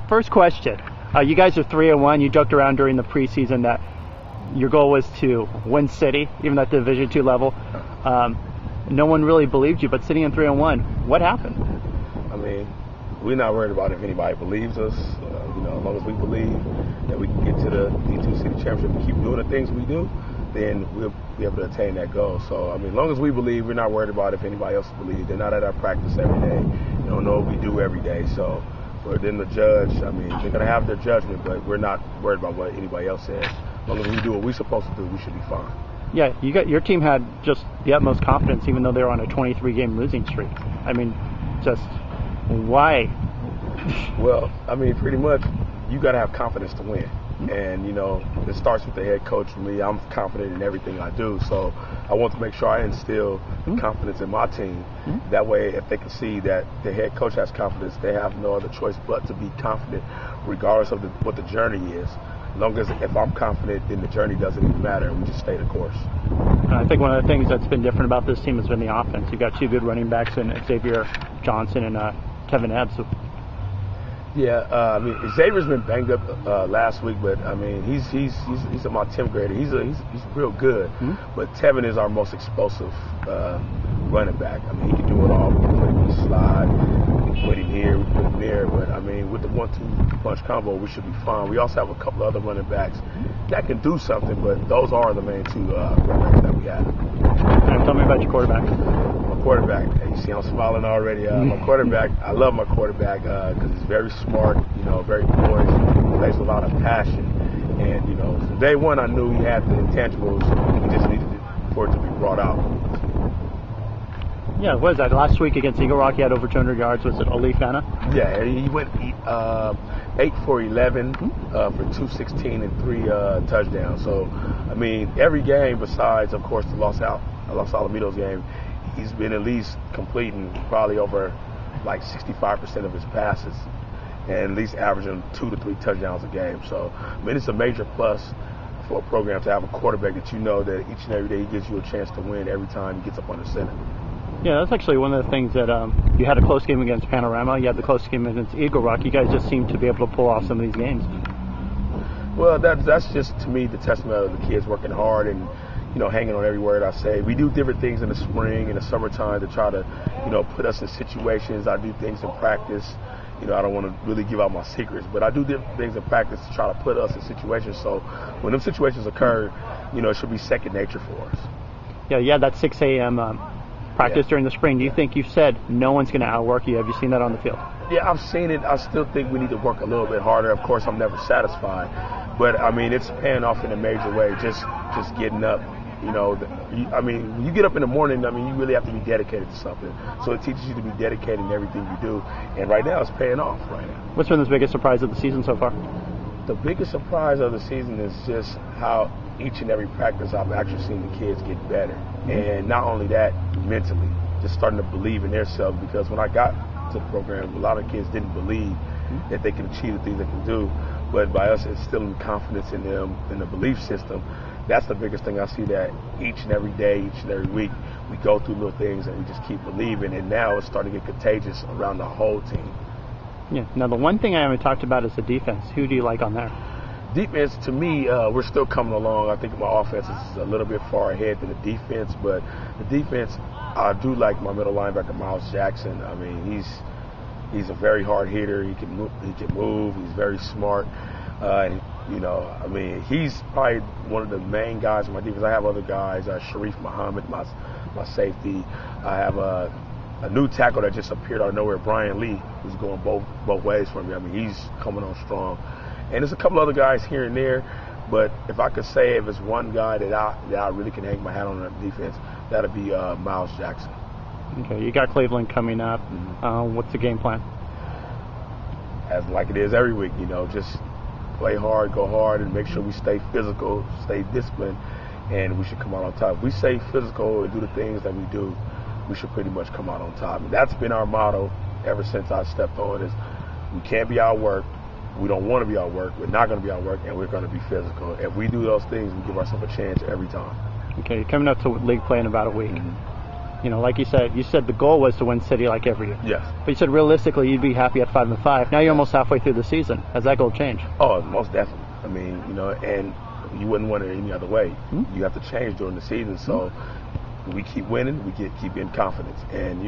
First question. You guys are 3-1. You joked around during the preseason that your goal was to win city, even at the Division II level. No one really believed you, but sitting in 3-1, what happened? I mean, we're not worried about if anybody believes us. As long as we believe that we can get to the D2 City Championship and keep doing the things we do, then we'll be able to attain that goal. So, I mean, as long as we believe, we're not worried about if anybody else believes. They're not at our practice every day. They don't know what we do every day. So, for them to judge, I mean, they're going to have their judgment, but we're not worried about what anybody else says. As long as we do what we're supposed to do, we should be fine. Yeah, your team had just the utmost confidence, even though they were on a 23-game losing streak. I mean, just why? Well, I mean, pretty much, you got to have confidence to win. And, it starts with the head coach for me. I'm confident in everything I do. So I want to make sure I instill confidence in my team. That way, if they can see that the head coach has confidence, they have no other choice but to be confident regardless of what the journey is. As long as if I'm confident, then the journey doesn't even matter. We just stay the course. I think one of the things that's been different about this team has been the offense. You've got two good running backs in Xavier Johnson and Kevin Ebbs. Yeah, I mean, Xavier's been banged up last week, but I mean, he's my 10th grader. He's real good. But Tevin is our most explosive running back. I mean, he can do it all. We can put him in slide, we can put him here, we can put him there. But I mean, with the 1-2 punch combo, we should be fine. We also have a couple other running backs that can do something, but those are the main two running backs that we have. Tell me about your quarterback. Quarterback. You see, I'm smiling already. My quarterback, I love my quarterback because he's very smart, very poised, plays with a lot of passion. And, from day one, I knew he had the intangibles. He just needed for it to be brought out. Yeah, what is that? Last week against Eagle Rock, he had over 200 yards. Was it Olif Anna? Yeah, he went 8 for 11 for 216 and 3 touchdowns. So, I mean, every game besides, of course, the Los Alamitos game, he's been at least completing probably over like 65% of his passes and at least averaging 2 to 3 touchdowns a game. So, I mean, it's a major plus for a program to have a quarterback that that each and every day he gives you a chance to win every time he gets up on the center. Yeah, that's actually one of the things that you had a close game against Panorama. You had the close game against Eagle Rock. You guys just seem to be able to pull off some of these games. Well, that's just, to me, the testament of the kids working hard and, hanging on every word I say. We do different things in the spring and the summertime to try to, put us in situations. I do things in practice. I don't want to really give out my secrets, but I do different things in practice to try to put us in situations. So when them situations occur, it should be second nature for us. Yeah, you had that 6 a.m. Practice during the spring. Do you think you've said no one's going to outwork you? Have you seen that on the field? Yeah, I've seen it. I still think we need to work a little bit harder. Of course, I'm never satisfied, but I mean, it's paying off in a major way. Just getting up. I mean, when you get up in the morning, I mean, you really have to be dedicated to something. So it teaches you to be dedicated in everything you do. And right now, it's paying off right now. What's been the biggest surprise of the season so far? The biggest surprise of the season is just how each and every practice I've actually seen the kids get better. And not only that, mentally, just starting to believe in themselves. Because when I got to the program, a lot of kids didn't believe that they can achieve the things they can do. But by us instilling confidence in them, in the belief system, that's the biggest thing I see, that each and every day, each and every week, we go through little things and we just keep believing. And now it's starting to get contagious around the whole team. Yeah. Now, the one thing I haven't talked about is the defense. Who do you like on there? Defense, to me, we're still coming along. I think my offense is a little bit far ahead than the defense, but the defense, I do like my middle linebacker, Miles Jackson. I mean, he's a very hard hitter. He can move. He's very smart. I mean, he's probably one of the main guys in my defense. I have other guys, Sharif Muhammad, my safety. I have a new tackle that just appeared out of nowhere, Brian Lee, who's going both ways for me. I mean, he's coming on strong. And there's a couple other guys here and there, but if I could say if it's one guy that I really can hang my hat on defense, that'd be Miles Jackson. Okay, you got Cleveland coming up. What's the game plan? As like it is every week, just play hard, go hard, and make sure we stay physical, stay disciplined, and we should come out on top. If we stay physical and do the things that we do, we should pretty much come out on top. And that's been our motto ever since I stepped on, is we can't be outworked. We don't want to be outworked. We're not going to be outworked, and we're going to be physical. If we do those things, we give ourselves a chance every time. Okay, you're coming up to league play in about a week. like you said the goal was to win city like every year. Yes. But you said realistically you'd be happy at 5-5. Now you're almost halfway through the season. Has that goal changed? Oh, most definitely. I mean, and you wouldn't want it any other way. Mm-hmm. You have to change during the season. So we keep winning, we keep getting confidence. And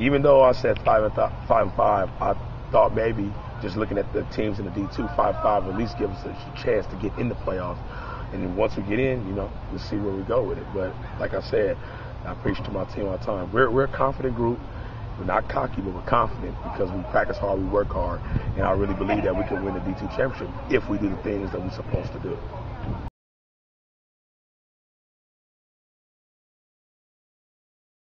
even though I said 5-5, I thought maybe just looking at the teams in the D2, 5-5 at least give us a chance to get in the playoffs. And then once we get in, we'll see where we go with it. But like I said, I preach to my team all the time. We're a confident group. We're not cocky, but we're confident because we practice hard, we work hard, and I really believe that we can win the D2 championship if we do the things that we're supposed to do.